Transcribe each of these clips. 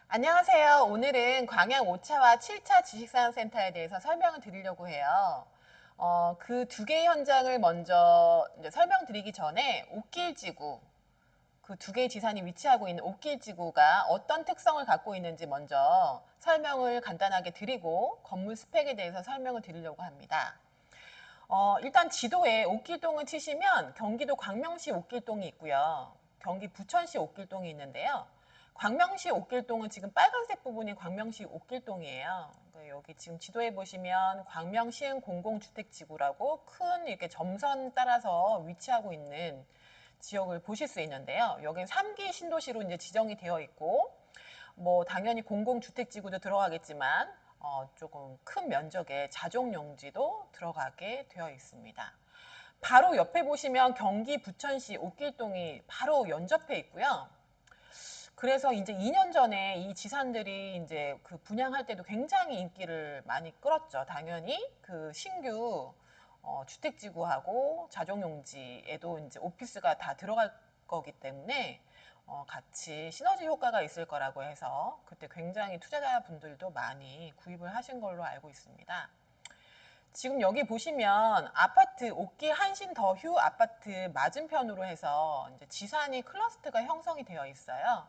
안녕하세요. 오늘은 광양 5차와 7차 지식산업센터에 대해서 설명을 드리려고 해요. 그 두 개의 현장을 먼저 이제 설명드리기 전에 옥길지구, 그 두 개의 지산이 위치하고 있는 옥길지구가 어떤 특성을 갖고 있는지 먼저 설명을 간단하게 드리고 건물 스펙에 대해서 설명을 드리려고 합니다. 일단 지도에 옥길동을 치시면 경기도 광명시 옥길동이 있고요. 경기 부천시 옥길동이 있는데요. 광명시 옥길동은 지금 빨간색 부분이 광명시 옥길동이에요. 여기 지금 지도에 보시면 광명시흥 공공주택지구라고 큰 이렇게 점선 따라서 위치하고 있는 지역을 보실 수 있는데요. 여기는 3기 신도시로 이제 지정이 되어 있고, 뭐 당연히 공공주택지구도 들어가겠지만 조금 큰 면적의 자족용지도 들어가게 되어 있습니다. 바로 옆에 보시면 경기 부천시 옥길동이 바로 연접해 있고요. 그래서 이제 2년 전에 이 지산들이 이제 그 분양할 때도 굉장히 인기를 많이 끌었죠. 당연히 그 신규 주택지구하고 자족용지에도 이제 오피스가 다 들어갈 거기 때문에 같이 시너지 효과가 있을 거라고 해서 그때 굉장히 투자자분들도 많이 구입을 하신 걸로 알고 있습니다. 지금 여기 보시면 아파트 옥길 한신 더휴 아파트 맞은편으로 해서 이제 지산이 클러스터가 형성이 되어 있어요.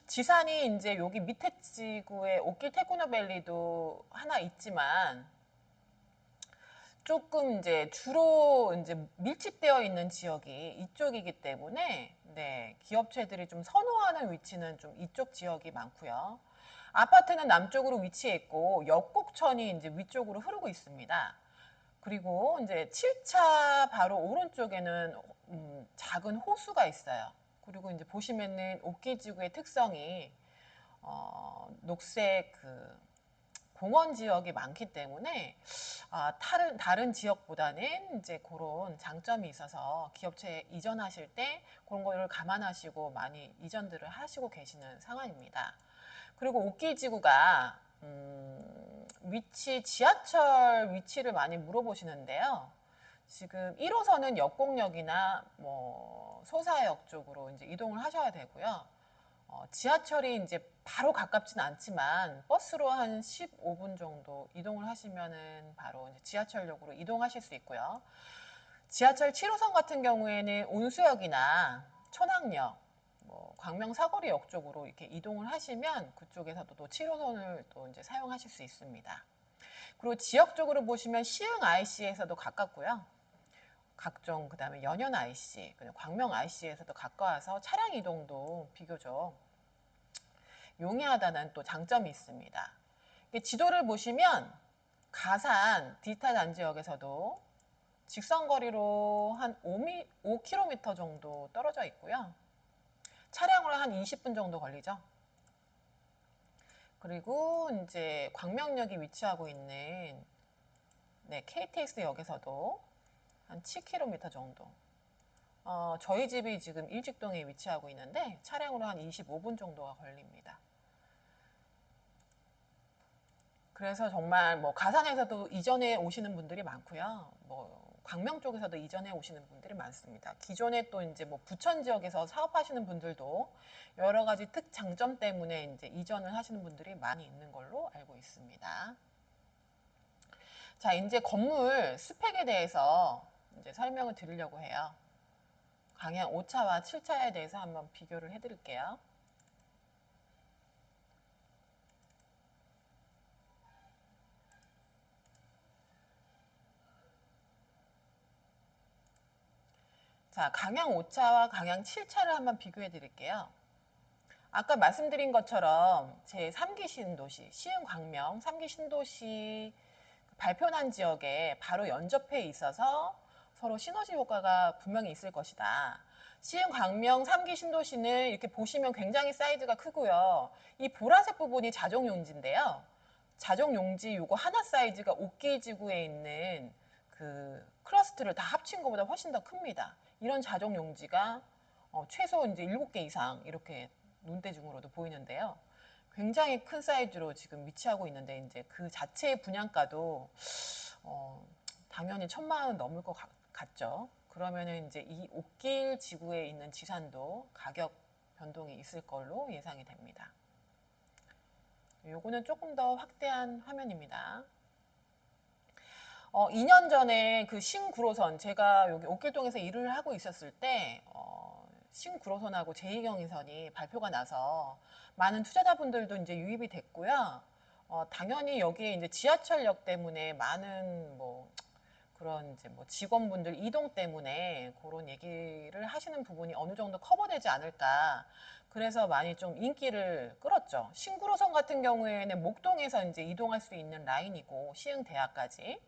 지산이 이제 여기 밑에 지구에 옥길 테크노밸리도 하나 있지만 조금 이제 주로 이제 밀집되어 있는 지역이 이쪽이기 때문에 네, 기업체들이 좀 선호하는 위치는 좀 이쪽 지역이 많고요. 아파트는 남쪽으로 위치해 있고 역곡천이 이제 위쪽으로 흐르고 있습니다. 그리고 이제 7차 바로 오른쪽에는 작은 호수가 있어요. 그리고 이제 보시면은 옥기지구의 특성이 녹색 그 공원 지역이 많기 때문에 다른 지역보다는 이제 그런 장점이 있어서 기업체에 이전하실 때 그런 거를 감안하시고 많이 이전들을 하시고 계시는 상황입니다. 그리고 옥길지구가 지하철 위치를 많이 물어보시는데요. 지금 1호선은 역곡역이나 뭐 소사역 쪽으로 이제 이동을 하셔야 되고요. 지하철이 이제 바로 가깝진 않지만 버스로 한 15분 정도 이동을 하시면은 바로 이제 지하철역으로 이동하실 수 있고요. 지하철 7호선 같은 경우에는 온수역이나 천왕역, 뭐 광명 사거리역 쪽으로 이렇게 이동을 하시면 그쪽에서도 또 7호선을 또 이제 사용하실 수 있습니다. 그리고 지역적으로 보시면 시흥 IC에서도 가깝고요. 각종 그다음에 연현 IC, 광명 IC에서도 가까워서 차량 이동도 비교적 용이하다는 또 장점이 있습니다. 지도를 보시면 가산 디지털 단지역에서도 직선거리로 한 5km 정도 떨어져 있고요. 차량으로 한 20분 정도 걸리죠. 그리고 이제 광명역이 위치하고 있는 네, KTX역에서도 한 7km 정도. 저희 집이 지금 일직동에 위치하고 있는데 차량으로 한 25분 정도가 걸립니다. 그래서 정말 뭐 가산에서도 이전에 오시는 분들이 많고요. 뭐 광명 쪽에서도 이전에 오시는 분들이 많습니다. 기존에 또 이제 뭐 부천 지역에서 사업하시는 분들도 여러 가지 특장점 때문에 이제 이전을 하시는 분들이 많이 있는 걸로 알고 있습니다. 자, 이제 건물 스펙에 대해서 이제 설명을 드리려고 해요. 강양 5차와 7차에 대해서 한번 비교를 해드릴게요. 자, 강양 5차와 강양 7차를 한번 비교해 드릴게요. 아까 말씀드린 것처럼 제 3기 신도시, 시흥 광명 3기 신도시 발표난 지역에 바로 연접해 있어서 서로 시너지 효과가 분명히 있을 것이다. 시흥 광명 3기 신도시는 이렇게 보시면 굉장히 사이즈가 크고요. 이 보라색 부분이 자족용지인데요. 자족용지 요거 하나 사이즈가 옥기지구에 있는 그 클러스터를 다 합친 것보다 훨씬 더 큽니다. 이런 자족용지가 최소 이제 7개 이상 이렇게 눈대중으로도 보이는데요. 굉장히 큰 사이즈로 지금 위치하고 있는데 이제 그 자체의 분양가도 당연히 1,000만 원 넘을 것 같죠. 그러면은 이제 이 옥길 지구에 있는 지산도 가격 변동이 있을 걸로 예상이 됩니다. 요거는 조금 더 확대한 화면입니다. 2년 전에 그 신구로선, 제가 여기 옥길동에서 일을 하고 있었을 때 신구로선하고 제2경인선이 발표가 나서 많은 투자자분들도 이제 유입이 됐고요. 당연히 여기에 이제 지하철역 때문에 많은 뭐 그런 이제 뭐 직원분들 이동 때문에 그런 얘기를 하시는 부분이 어느 정도 커버되지 않을까. 그래서 많이 좀 인기를 끌었죠. 신구로선 같은 경우에는 목동에서 이제 이동할 수 있는 라인이고 시흥대학까지.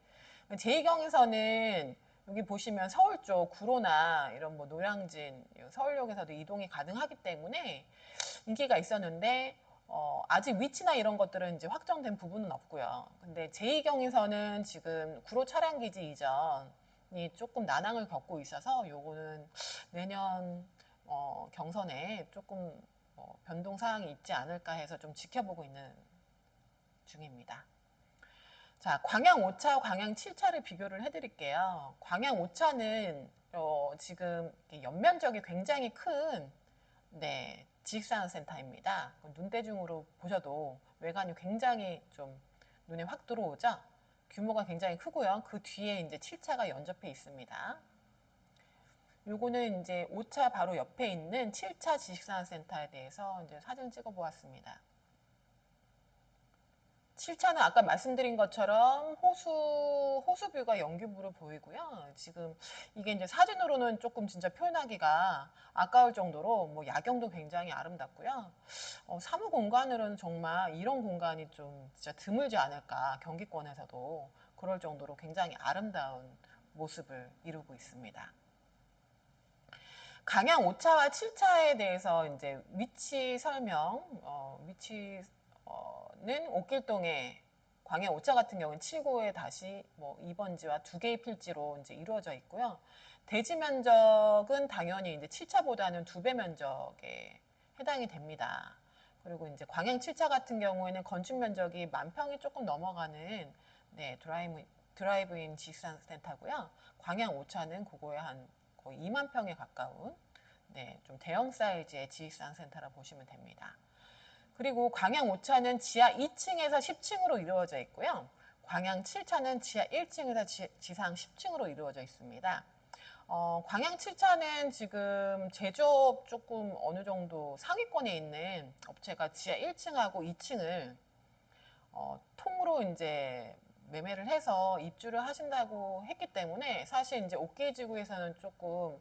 제2경에서는 여기 보시면 서울 쪽 구로나 이런 뭐 노량진, 서울역에서도 이동이 가능하기 때문에 인기가 있었는데 아직 위치나 이런 것들은 이제 확정된 부분은 없고요. 근데 제2경에서는 지금 구로 차량기지 이전이 조금 난항을 겪고 있어서 요거는 내년 경선에 조금 변동 사항이 있지 않을까 해서 좀 지켜보고 있는 중입니다. 자, 광양 5차, 광양 7차를 비교를 해드릴게요. 광양 5차는 지금 연면적이 굉장히 큰 지식산업센터입니다. 눈대중으로 보셔도 외관이 굉장히 좀 눈에 확 들어오죠. 규모가 굉장히 크고요. 그 뒤에 이제 7차가 연접해 있습니다. 요거는 이제 5차 바로 옆에 있는 7차 지식산업센터에 대해서 이제 사진 찍어 보았습니다. 7차는 아까 말씀드린 것처럼 호수뷰가 연기부로 보이고요. 지금 이게 이제 사진으로는 조금 진짜 표현하기가 아까울 정도로 뭐 야경도 굉장히 아름답고요. 사무 공간으로는 정말 이런 공간이 좀 진짜 드물지 않을까. 경기권에서도 그럴 정도로 굉장히 아름다운 모습을 이루고 있습니다. 강양 5차와 7차에 대해서 이제 위치 설명, 위치는 옥길동에 광양 5차 같은 경우는 7구에 다시 뭐 2번지와 2개의 필지로 이제 이루어져 있고요. 대지 면적은 당연히 이제 7차보다는 2배 면적에 해당이 됩니다. 그리고 이제 광양 7차 같은 경우에는 건축 면적이 10,000평이 조금 넘어가는 드라이브인 지식센터고요. 광양 5차는 그거에 한 거의 2만 평에 가까운 좀 대형 사이즈의 지식산센터라 보시면 됩니다. 그리고 광양 5차는 지하 2층에서 10층으로 이루어져 있고요. 광양 7차는 지하 1층에서 지상 10층으로 이루어져 있습니다. 광양 7차는 지금 제조업 조금 어느 정도 상위권에 있는 업체가 지하 1층하고 2층을 통으로 이제 매매를 해서 입주를 하신다고 했기 때문에 사실 이제 옥계지구에서는 조금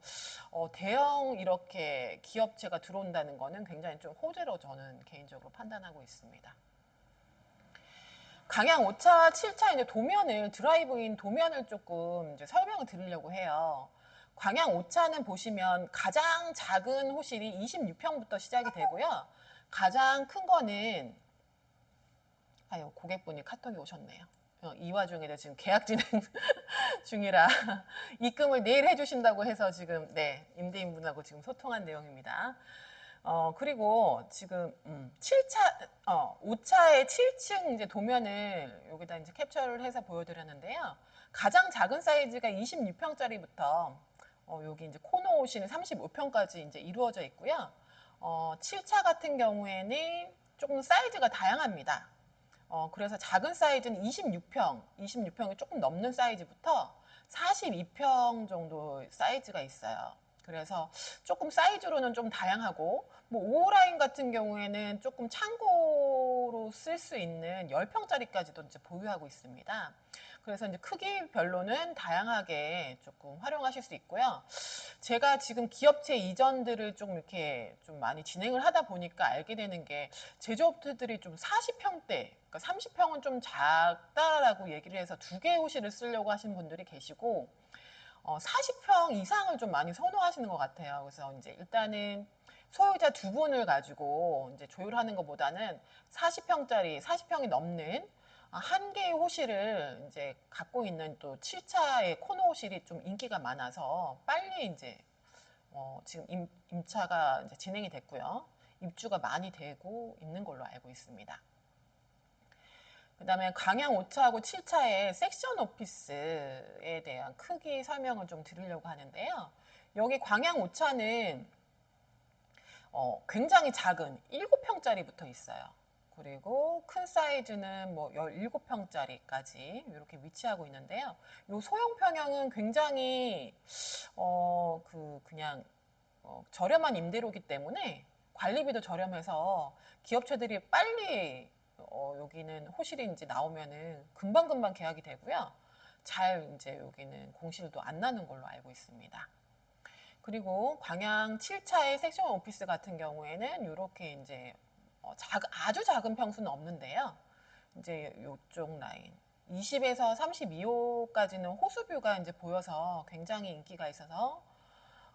대형 이렇게 기업체가 들어온다는 거는 굉장히 좀 호재로 저는 개인적으로 판단하고 있습니다. 강양 5차, 7차 이제 도면을 드라이브인 도면을 조금 이제 설명을 드리려고 해요. 광양 5차는 보시면 가장 작은 호실이 26평부터 시작이 되고요. 가장 큰 거는 아유 고객분이 카톡이 오셨네요. 이 와중에도 지금 계약 진행 중이라 입금을 내일 해주신다고 해서 지금 임대인분하고 지금 소통한 내용입니다. 그리고 지금 7차, 5차의 7층 이제 도면을 여기다 이제 캡처를 해서 보여드렸는데요. 가장 작은 사이즈가 26평짜리부터 여기 이제 코너 오시는 35평까지 이제 이루어져 있고요. 7차 같은 경우에는 조금 사이즈가 다양합니다. 그래서 작은 사이즈는 26평이 조금 넘는 사이즈부터 42평 정도 사이즈가 있어요. 그래서 조금 사이즈로는 좀 다양하고 뭐 5호 라인 같은 경우에는 조금 창고로 쓸 수 있는 10평짜리까지도 이제 보유하고 있습니다. 그래서 이제 크기별로는 다양하게 조금 활용하실 수 있고요. 제가 지금 기업체 이전들을 좀 이렇게 좀 많이 진행을 하다 보니까 알게 되는 게 제조업체들이 좀 40평대, 그러니까 30평은 좀 작다라고 얘기를 해서 2개의 호실을 쓰려고 하시는 분들이 계시고 40평 이상을 좀 많이 선호하시는 것 같아요. 그래서 이제 일단은 소유자 2분을 가지고 이제 조율하는 것보다는 40평이 넘는 한 개의 호실을 이제 갖고 있는 또 7차의 코너 호실이 좀 인기가 많아서 빨리 이제 지금 임차가 이제 진행이 됐고요. 입주가 많이 되고 있는 걸로 알고 있습니다. 그 다음에 광양 5차하고 7차의 섹션 오피스에 대한 크기 설명을 좀 드리려고 하는데요. 여기 광양 5차는 굉장히 작은 7평짜리부터 있어요. 그리고 큰 사이즈는 뭐 17평짜리까지 이렇게 위치하고 있는데요. 이 소형 평형은 굉장히 그냥 저렴한 임대료이기 때문에 관리비도 저렴해서 기업체들이 빨리 여기는 호실이 이제 나오면은 금방금방 계약이 되고요. 잘 이제 여기는 공실도 안 나는 걸로 알고 있습니다. 그리고 광양 7차의 섹션 오피스 같은 경우에는 이렇게 이제 아주 작은 평수는 없는데요. 이제 이쪽 라인 20에서 32호까지는 호수뷰가 이제 보여서 굉장히 인기가 있어서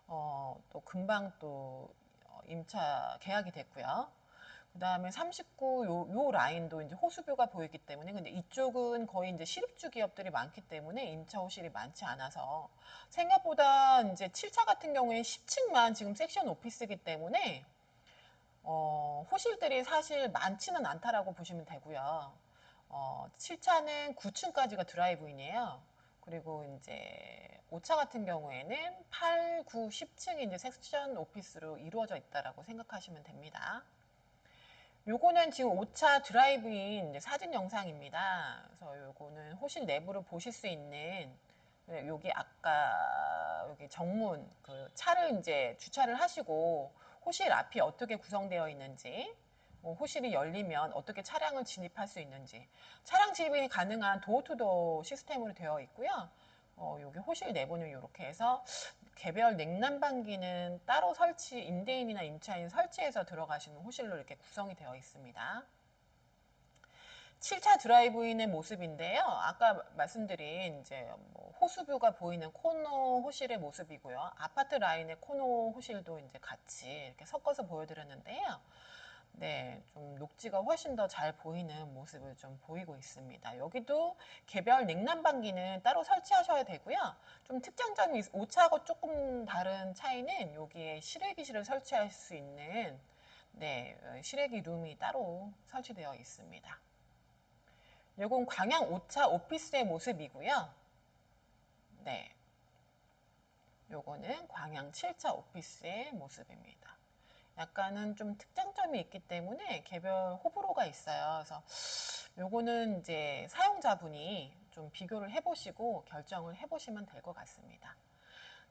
또 금방 또 임차 계약이 됐고요. 그 다음에 39, 요 라인도 이제 호수뷰가 보이기 때문에, 근데 이쪽은 거의 이제 시립주 기업들이 많기 때문에 임차 호실이 많지 않아서 생각보다 이제 7차 같은 경우에 10층만 지금 섹션 오피스이기 때문에 호실들이 사실 많지는 않다라고 보시면 되고요. 7차는 9층까지가 드라이브인이에요. 그리고 이제 5차 같은 경우에는 8, 9, 10층이 이제 섹션 오피스로 이루어져 있다라고 생각하시면 됩니다. 요거는 지금 5차 드라이브인 이제 사진 영상입니다. 그래서 요거는 호실 내부를 보실 수 있는 여기 아까 여기 정문 그 차를 이제 주차를 하시고 호실 앞이 어떻게 구성되어 있는지 뭐 호실이 열리면 어떻게 차량을 진입할 수 있는지 차량 진입이 가능한 도어투도어 시스템으로 되어 있고요. 여기 호실 내부는 이렇게 해서 개별 냉난방기는 따로 설치, 임대인이나 임차인 설치해서 들어가시는 호실로 이렇게 구성이 되어 있습니다. 7차 드라이브인의 모습인데요. 아까 말씀드린 이제 뭐 호수뷰가 보이는 코너 호실의 모습이고요. 아파트 라인의 코너 호실도 이제 같이 이렇게 섞어서 보여드렸는데요. 네, 좀 녹지가 훨씬 더 잘 보이는 모습을 좀 보이고 있습니다. 여기도 개별 냉난방기는 따로 설치하셔야 되고요. 좀 특장점이 5차하고 조금 다른 차이는 여기에 실외기실을 설치할 수 있는 네, 실외기 룸이 따로 설치되어 있습니다. 이건 광양 5차 오피스의 모습이고요. 네, 요거는 광양 7차 오피스의 모습입니다. 약간은 좀 특장점이 있기 때문에 개별 호불호가 있어요. 그래서 요거는 이제 사용자분이 좀 비교를 해보시고 결정을 해보시면 될 것 같습니다.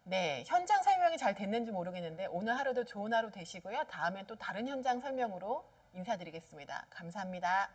네, 현장 설명이 잘 됐는지 모르겠는데 오늘 하루도 좋은 하루 되시고요. 다음에 또 다른 현장 설명으로 인사드리겠습니다. 감사합니다.